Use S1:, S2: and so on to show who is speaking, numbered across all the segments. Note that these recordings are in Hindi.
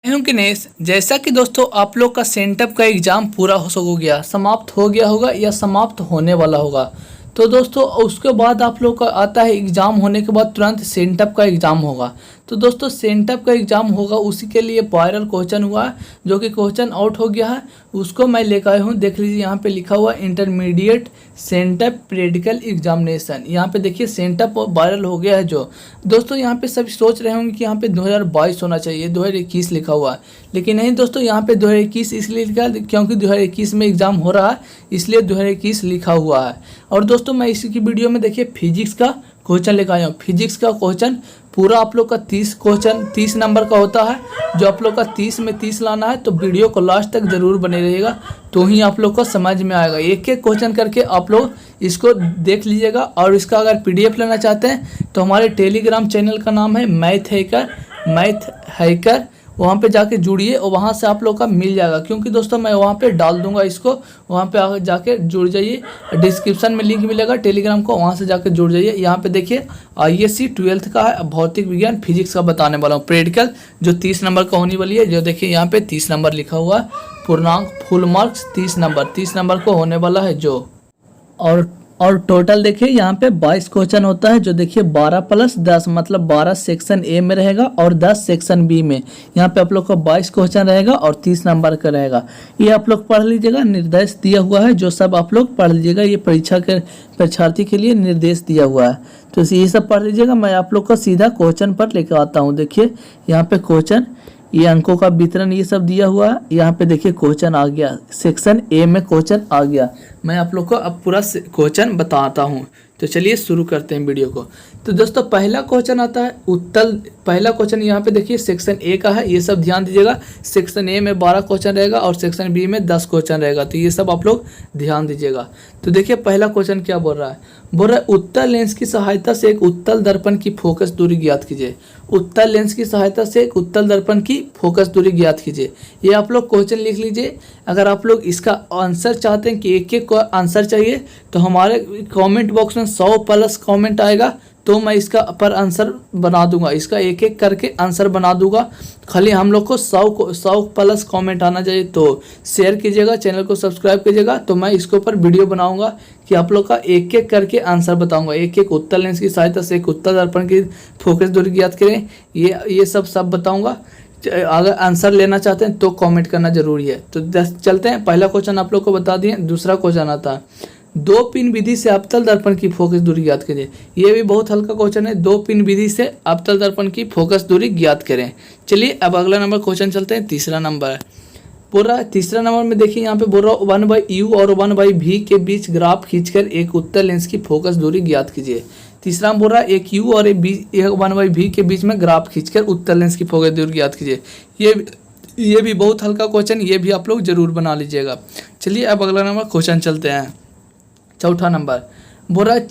S1: गणेश, जैसा कि दोस्तों आप लोग का सेंटअप का एग्ज़ाम पूरा हो गया, समाप्त हो गया होगा या समाप्त होने वाला होगा। तो दोस्तों उसके बाद आप लोग का आता है एग्ज़ाम होने के बाद तुरंत सेंटअप का एग्ज़ाम होगा। तो दोस्तों सेंटअप का एग्ज़ाम होगा, उसी के लिए वायरल क्वेश्चन हुआ है जो कि क्वेश्चन आउट हो गया है, उसको मैं लेकर आया हूँ। देख लीजिए यहाँ पे लिखा हुआ इंटरमीडिएट सेंटअप प्रैक्टिकल एग्जामिनेशन। यहाँ पे देखिए सेंटअप वायरल हो गया है। जो दोस्तों यहाँ पे सभी सोच रहे होंगे कि यहाँ पे 2022 होना चाहिए, 2021 लिखा हुआ है, लेकिन नहीं दोस्तों, यहाँ पे 2021 इसलिए लिखा है क्योंकि 2021 में एग्ज़ाम हो रहा है, इसलिए 2021 लिखा हुआ है। और दोस्तों मैं इसी की वीडियो में देखिए फिजिक्स का क्वेश्चन लेकर आया हूँ। फिजिक्स का क्वेश्चन पूरा आप लोग का 30 नंबर का होता है, जो आप लोग का 30 में 30 लाना है। तो वीडियो को लास्ट तक ज़रूर बने रहेगा, तो ही आप लोग को समझ में आएगा। एक एक क्वेश्चन करके आप लोग इसको देख लीजिएगा। और इसका अगर PDF लेना चाहते हैं तो हमारे टेलीग्राम चैनल का नाम है मैथ हैकर, वहाँ पे जाके जुड़िए और वहाँ से आप लोग का मिल जाएगा। क्योंकि दोस्तों मैं वहाँ पे डाल दूंगा इसको, वहाँ पे आगे जाके जुड़ जाइए। डिस्क्रिप्शन में लिंक मिलेगा टेलीग्राम को, वहाँ से जाके जुड़ जाइए। यहाँ पे देखिए ISC 12th का है, भौतिक विज्ञान फिजिक्स का बताने वाला हूँ। प्रैक्टिकल जो 30 नंबर का होने वाली है, जो देखिए यहाँ पे 30 नंबर लिखा हुआ है, पूर्णांक फुल मार्क्स 30 नंबर को होने वाला है जो। और टोटल देखिए यहाँ पे 22 क्वेश्चन होता है, जो देखिए 12 + 10 मतलब 12 सेक्शन ए में रहेगा और 10 सेक्शन बी में। यहाँ पे आप लोग को 22 क्वेश्चन रहेगा और 30 नंबर का रहेगा। ये आप लोग पढ़ लीजिएगा, निर्देश दिया हुआ है, जो सब आप लोग पढ़ लीजिएगा। ये परीक्षा के परीक्षार्थी के लिए निर्देश दिया हुआ है, तो ये सब पढ़ लीजिएगा। मैं आप लोग को सीधा क्वेश्चन पर लेकर आता हूँ। देखिए यहाँ पे क्वेश्चन, ये अंकों का वितरण, ये सब दिया हुआ है। यहाँ पे देखिए क्वेश्चन आ गया, सेक्शन ए में क्वेश्चन आ गया। मैं आप लोग को अब पूरा क्वेश्चन बताता हूँ, तो चलिए शुरू करते हैं वीडियो को। तो दोस्तों पहला क्वेश्चन आता है उत्तर। पहला क्वेश्चन यहाँ पे देखिए सेक्शन ए का है, ये सब ध्यान दीजिएगा। सेक्शन ए में 12 क्वेश्चन रहेगा और सेक्शन बी में 10 क्वेश्चन रहेगा, तो ये सब आप लोग ध्यान दीजिएगा। तो देखिए पहला क्वेश्चन क्या बोल रहा है, बोल रहा है उत्तल लेंस की सहायता से एक उत्तल दर्पण की फोकस दूरी ज्ञात कीजिए। उत्तल लेंस की सहायता से एक उत्तल दर्पण की फोकस दूरी ज्ञात कीजिए। ये आप लोग क्वेश्चन लिख लीजिए। अगर आप लोग इसका आंसर चाहते हैं कि एक एक आंसर चाहिए, तो हमारे कमेंट बॉक्स में 100+ कमेंट आएगा, तो मैं इसका पर आंसर बना दूंगा। इसका एक एक करके आंसर बना दूंगा। खाली हम लोग को 100+ कमेंट आना चाहिए। तो शेयर कीजिएगा, चैनल को सब्सक्राइब कीजिएगा, तो मैं इसके ऊपर वीडियो बनाऊंगा कि आप लोग का एक एक करके आंसर बताऊंगा। एक एक उत्तल लेंस की सहायता से एक उत्तल दर्पण की फोकस दूरी ज्ञात करें, ये सब बताऊंगा। अगर आंसर लेना चाहते हैं तो कमेंट करना जरूरी है। तो चलते हैं, पहला क्वेश्चन आप लोग को बता दिए। दूसरा क्वेश्चन आता है, 2 पिन विधि से अवतल दर्पण की फोकस दूरी ज्ञात करें। ये भी बहुत हल्का क्वेश्चन है। 2 पिन विधि से अवतल दर्पण की फोकस दूरी ज्ञात करें। चलिए अब अगला नंबर क्वेश्चन चलते हैं। तीसरा नंबर है, बोल रहा है तीसरा नंबर में देखिए यहाँ पे बोल रहा है 1/u और 1/v के बीच ग्राफ खींचकर एक उत्तल लेंस की फोकस दूरी ज्ञात कीजिए। तीसरा में बोल रहा है एक u और एक 1/v के बीच में ग्राफ खींचकर उत्तल लेंस की फोकस दूरी ज्ञात कीजिए। ये भी बहुत हल्का क्वेश्चन, ये भी आप लोग जरूर बना लीजिएगा। चलिए अब अगला नंबर क्वेश्चन चलते हैं। चौथा नंबर बोल रहा है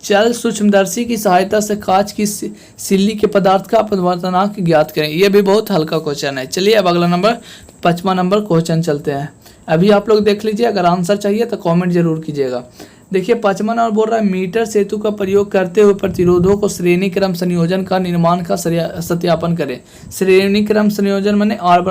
S1: चल सूक्ष्मदर्शी की सहायता से कांच की सिल्ली के पदार्थ का अपवर्तनांक ज्ञात करें। यह भी बहुत हल्का क्वेश्चन है। चलिए अब अगला नंबर 5वां नंबर क्वेश्चन चलते हैं। अभी आप लोग देख लीजिए, अगर आंसर चाहिए तो कमेंट जरूर कीजिएगा। देखिए 5वां नंबर बोल रहा है मीटर सेतु का प्रयोग करते हुए प्रतिरोधों को श्रेणी क्रम संयोजन का निर्माण का सत्यापन करें। श्रेणी क्रम संयोजन माने R =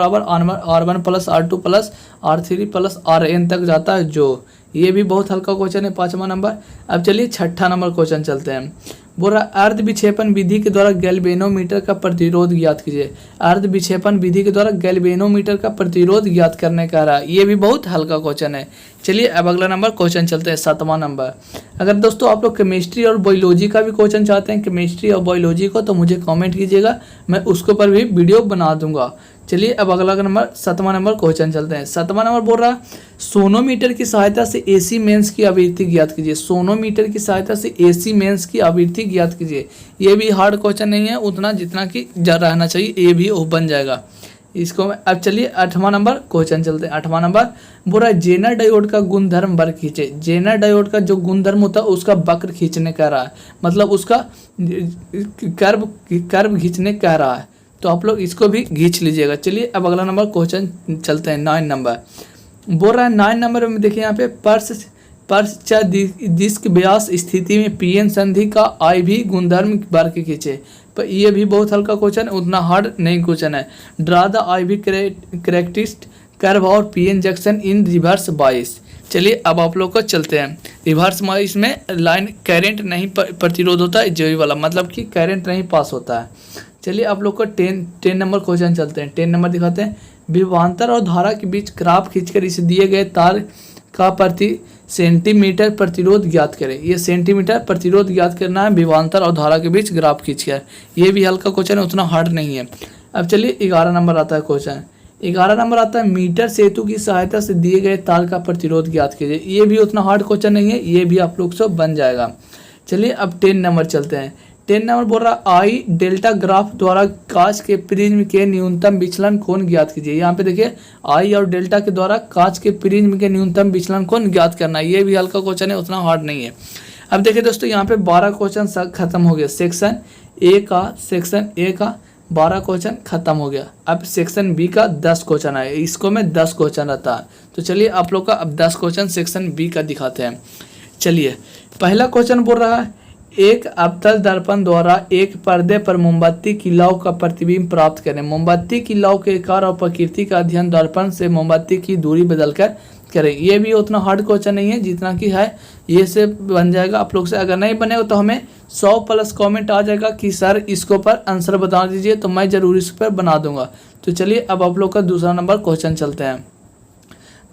S1: R1 + R2 + R3 + Rn तक जाता है जो। ये भी बहुत हल्का क्वेश्चन है 5वां नंबर। अब चलिए 6ठा नंबर क्वेश्चन चलते हैं। बोल रहा है अर्ध विक्षेपण विधि के द्वारा गैल्वेनोमीटर का प्रतिरोध ज्ञात कीजिए। अर्ध विक्षेपण विधि के द्वारा गैल्वेनोमीटर का प्रतिरोध ज्ञात करने का रहा। ये भी बहुत हल्का क्वेश्चन है। चलिए अब अगला नंबर क्वेश्चन चलते हैं। 7वां नंबर, अगर दोस्तों आप लोग केमिस्ट्री और बायोलॉजी का भी क्वेश्चन चाहते हैं, केमिस्ट्री और बायोलॉजी को, तो मुझे कमेंट कीजिएगा, मैं उसके ऊपर भी वीडियो बना दूंगा। चलिए अब अगला नंबर 7वां नंबर क्वेश्चन चलते हैं। 7वां नंबर बोल रहा है सोनोमीटर की सहायता से AC मेंस की आवृत्ति ज्ञात कीजिए। सोनोमीटर की सहायता से AC मेंस की आवृत्ति ज्ञात कीजिए। ये भी हार्ड क्वेश्चन नहीं है उतना जितना कि रहना चाहिए, ये भी बन जाएगा इसको। अब चलिए 8वां नंबर क्वेश्चन चलते हैं। 8वां नंबर बोल रहा है जेनर डायोड का गुणधर्म वक्र खींचे। जेनर डायोड का जो गुणधर्म होता है उसका वक्र खींचने कह रहा है, मतलब उसका कर्व खींचने कह रहा है। तो आप लोग इसको भी खींच लीजिएगा। चलिए अब अगला नंबर क्वेश्चन चलते हैं। 9 नंबर बोल रहा है 9 नंबर में देखिए यहाँ पे पर्श डिस्क व्यास स्थिति में PN संधि का IV गुणधर्म वक्र खींचे। पर ये भी बहुत हल्का क्वेश्चन, उतना हार्ड नहीं क्वेश्चन है। Draw the IV characteristic curve और पीएन जंक्शन इन रिवर्स बाइस। चलिए अब आप लोग को चलते हैं। रिवर्स बाइस में लाइन करंट नहीं प्रतिरोध होता है, जो वाला मतलब कि करंट नहीं पास होता है। चलिए आप लोग को 10 नंबर क्वेश्चन चलते हैं। 10 नंबर दिखाते हैं। विभवांतर और धारा के बीच ग्राफ खींचकर इसे दिए गए तार का प्रति सेंटीमीटर प्रतिरोध ज्ञात करें। ये सेंटीमीटर प्रतिरोध ज्ञात करना है विभवांतर और धारा के बीच ग्राफ खींचकर। ये भी हल्का क्वेश्चन है, उतना हार्ड नहीं है। अब चलिए 11 नंबर आता है क्वेश्चन। 11 नंबर आता है मीटर सेतु की सहायता से दिए गए तार का प्रतिरोध ज्ञात कीजिए। ये भी उतना हार्ड क्वेश्चन नहीं है, ये भी आप लोग से बन जाएगा। चलिए अब 10 नंबर चलते हैं। 10 नंबर बोल रहा आई डेल्टा ग्राफ द्वारा कांच के प्रिज्म के न्यूनतम विचलन कोण ज्ञात कीजिए। यहाँ पे देखिए आई और डेल्टा के द्वारा कांच के प्रिज्म के न्यूनतम विचलन कोण ज्ञात करना है। ये भी हल्का क्वेश्चन है, उतना हार्ड नहीं है। अब देखिए दोस्तों यहाँ पे 12 क्वेश्चन खत्म हो गया। सेक्शन ए का 12 क्वेश्चन खत्म हो गया। अब सेक्शन बी का 10 क्वेश्चन आए, इसको में 10 क्वेश्चन रहता है। तो चलिए आप लोग का अब 10 क्वेश्चन सेक्शन बी का दिखाते हैं। चलिए पहला क्वेश्चन बोल रहा है एक अवतल दर्पण द्वारा एक पर्दे पर मोमबत्ती की लौ का प्रतिबिंब प्राप्त करें। मोमबत्ती की लौ के आकार और प्रकृति का अध्ययन दर्पण से मोमबत्ती की दूरी बदलकर करें। ये भी उतना हार्ड क्वेश्चन नहीं है जितना कि है, ये से बन जाएगा आप लोग से। अगर नहीं बनेगा तो हमें 100+ कमेंट आ जाएगा कि सर इसको पर आंसर बता दीजिए, तो मैं जरूर इस पर बना दूंगा। तो चलिए अब आप लोग का दूसरा नंबर क्वेश्चन चलते हैं।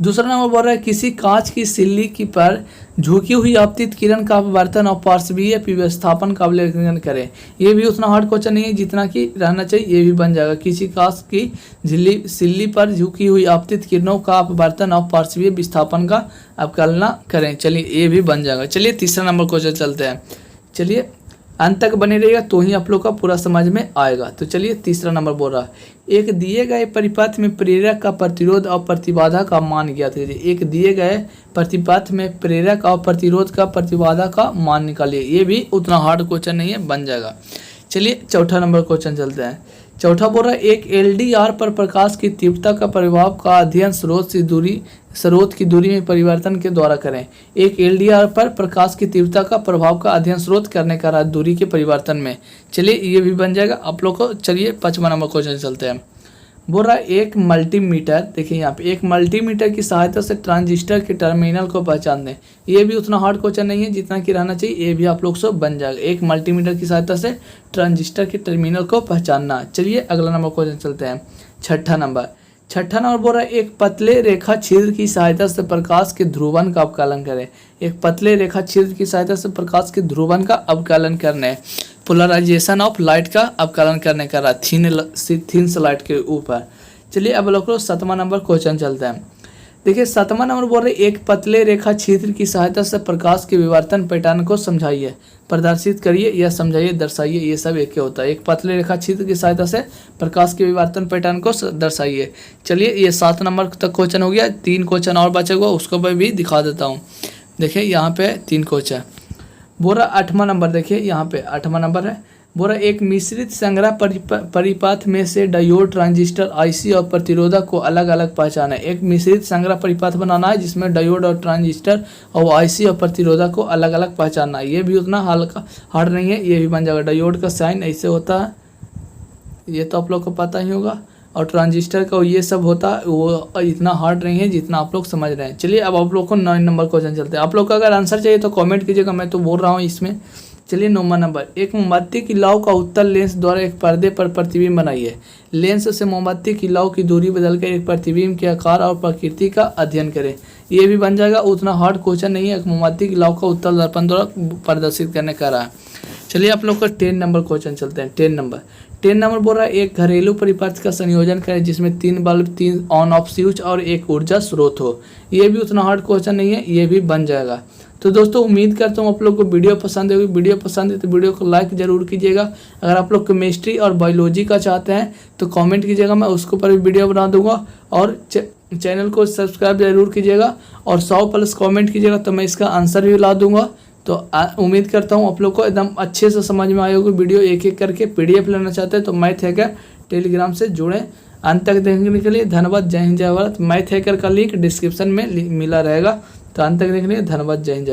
S1: दूसरा नंबर बोल रहा है किसी कांच की सिल्ली की पर झुकी हुई आपतित किरण का अपवर्तन और पार्श्वीय विस्थापन का अवलोकन करें। ये भी उतना हार्ड क्वेश्चन नहीं है जितना कि रहना चाहिए, ये भी बन जाएगा। किसी कांच की सिल्ली पर झुकी हुई आपतित किरणों का अपवर्तन और पार्श्वीय विस्थापन का अवकलन करें। चलिए ये भी बन जाएगा। चलिए तीसरा नंबर क्वेश्चन चलते हैं। चलिए अंत तक बने रहिएगा तो ही आप लोग का पूरा समझ में आएगा। तो चलिए तीसरा नंबर बोल रहा है एक दिए गए परिपथ में प्रेरक का प्रतिरोध और प्रतिबाधा का मान ज्ञात कीजिए। एक दिए गए परिपथ में प्रेरक और प्रतिरोध का प्रतिबाधा का मान निकालिए। ये भी उतना हार्ड क्वेश्चन नहीं है, बन जाएगा। चलिए चौथा नंबर क्वेश्चन चलते हैं। चौथा बोल रहा है एक LDR पर प्रकाश की तीव्रता का प्रभाव का अध्ययन स्रोत की दूरी में परिवर्तन के द्वारा करें। एक LDR पर प्रकाश की तीव्रता का प्रभाव का अध्ययन स्रोत करने का दूरी के परिवर्तन में। चलिए ये भी बन जाएगा आप लोग को। चलिए 5वां नंबर क्वेश्चन चलते हैं। बोल रहा है एक मल्टीमीटर, देखिए यहाँ पे एक मल्टीमीटर की सहायता से ट्रांजिस्टर के टर्मिनल को पहचान दें। ये भी उतना हार्ड क्वेश्चन नहीं है जितना कि रहना चाहिए, ये भी आप लोग से बन जाएगा। एक मल्टीमीटर की सहायता से ट्रांजिस्टर के टर्मिनल को पहचानना। चलिए अगला नंबर क्वेश्चन चलते हैं। छठा नंबर बोल रहा है एक पतले रेखा छिद्र की सहायता से प्रकाश के ध्रुवन का अवकलन करें। एक पतले रेखा छिद्र की सहायता से प्रकाश के ध्रुवन का अवकलन करने, पोलराइजेशन ऑफ लाइट का अवकलन करने का रहा थीन स्लाइट के ऊपर। चलिए अब लोग 7वां नंबर क्वेश्चन चलते हैं। देखिए 7वां नंबर बोल रहे एक पतले रेखा छिद्र की सहायता से प्रकाश के विवर्तन पैटर्न को समझाइए, प्रदर्शित करिए या समझाइए, दर्शाइए। ये सब एक ही होता है। एक पतले रेखा छिद्र की सहायता से प्रकाश के विवर्तन पैटर्न को दर्शाइए। चलिए ये 7 नंबर तक क्वेश्चन हो गया। 3 क्वेश्चन और बचेगा, उसको मैं भी दिखा देता हूँ। देखिए यहाँ पे 3 क्वेश्चन। बोल रहा 8वां नंबर, देखिए यहाँ पे 8वां नंबर है। बोल रहा एक मिश्रित संग्रह परिपथ में से डायोड, ट्रांजिस्टर, IC और प्रतिरोधक को अलग अलग पहचाना है। एक मिश्रित संग्रह परिपथ बनाना है जिसमें डायोड और ट्रांजिस्टर और IC और प्रतिरोधक को अलग अलग पहचानना है। ये भी उतना हल्का हार्ड नहीं है, ये भी बन जाएगा। डायोड का साइन ऐसे होता है, ये तो आप लोग को पता ही होगा, और ट्रांजिस्टर का ये सब होता है, वो इतना हार्ड नहीं है जितना आप लोग समझ रहे हैं। चलिए अब आप लोग को 9 नंबर क्वेश्चन चलते हैं। आप लोग का अगर आंसर चाहिए तो कमेंट कीजिएगा, मैं तो बोल रहा हूँ इसमें। चलिए 9वां नंबर एक मोमबत्ती की लौ का उत्तल लेंस द्वारा एक पर्दे पर प्रतिबिंब बनाइए। लेंस से मोमबत्ती की लौ की दूरी बदलकर एक प्रतिबिंब के आकार और प्रकृति का अध्ययन करें। ये भी बन जाएगा, उतना हार्ड क्वेश्चन नहीं है। एक मोमबत्ती की लौ का उत्तल दर्पण द्वारा प्रदर्शित करने का रहा। चलिए आप लोग का 10 नंबर क्वेश्चन चलते हैं। 10 नंबर बोल रहा है एक घरेलू परिपथ का संयोजन करें जिसमें 3 बल्ब, 3 ऑन ऑफ स्विच और एक ऊर्जा स्रोत हो। ये भी उतना हार्ड क्वेश्चन नहीं है, ये भी बन जाएगा। तो दोस्तों उम्मीद करता हूँ आप लोग को वीडियो पसंद होगी। वीडियो पसंद है तो वीडियो को लाइक जरूर कीजिएगा। अगर आप लोग केमिस्ट्री और बायोलॉजी का चाहते हैं तो कमेंट कीजिएगा, मैं उसके ऊपर भी वीडियो बना दूंगा। और चैनल को सब्सक्राइब जरूर कीजिएगा और 100+ कमेंट कीजिएगा तो मैं इसका आंसर भी ला दूंगा। तो उम्मीद करता हूँ आप लोग को एकदम अच्छे से समझ में आएगी वीडियो। एक एक करके PDF लेना चाहते हैं तो मैथ हैकर टेलीग्राम से जुड़ें। अंत तक देखने के लिए धन्यवाद। जय हिंद जय भारत। मैथ हैकर का लिंक डिस्क्रिप्शन में मिला रहेगा। तो अंत तक देखने के लिए धन्यवाद। जय हिंद जय भारत।